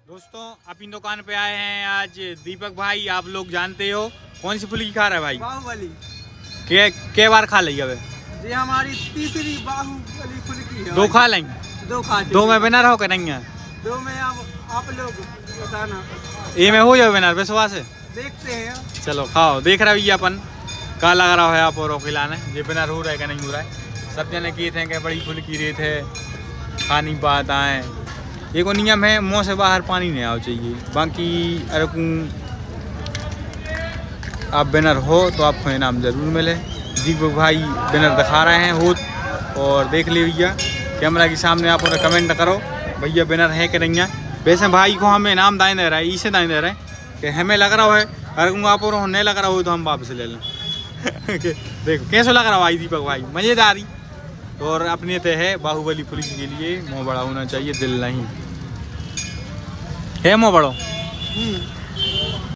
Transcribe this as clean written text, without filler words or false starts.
दोस्तों अपनी दुकान पे आए हैं आज दीपक भाई, आप लोग जानते हो कौन सी फुल्की खा रहे हैं भाई? बाहुबली। के बार खा ली? अबे ये हमारी तीसरी बाहुबली फुल्की है। दो खा लेंगे? दो खा चुके। दो में विनर हो के नहीं है? दो में अब आप लोग बताना। ये में हो जाए विनर विश्वास है? देखते हैं। चलो खाओ, देख रहे भैया अपन का लग रहा है आप और खिलाने ये विनर हो रहा है कि नहीं हो रहा है। सब जने किए थे कि बड़ी फुल्की रेत है, खा नहीं पाता है। एक नियम है, मुँह से बाहर पानी नहीं आना चाहिए। बाकी अरे आप विनर हो तो आपको इनाम ज़रूर मिले। दीपक भाई विनर दिखा रहे हैं हो, और देख ले भैया कैमरा के सामने आप उन्हें कमेंट करो भैया विनर है कि नहीं है। वैसे भाई को हमें इनाम दाएँ दे रहा है, इसे दाएँ दे रहे हैं कि हमें लग रहा है, अगर आप और नहीं लग रहा हो तो हम वापस ले लें। देखो कैसे लग रहा भाई दीपक भाई, मज़ेदारी। और अपने ते है बाहुबली फुल्की के लिए मुँह बड़ा होना चाहिए, दिल नहीं है। मुँह बड़ो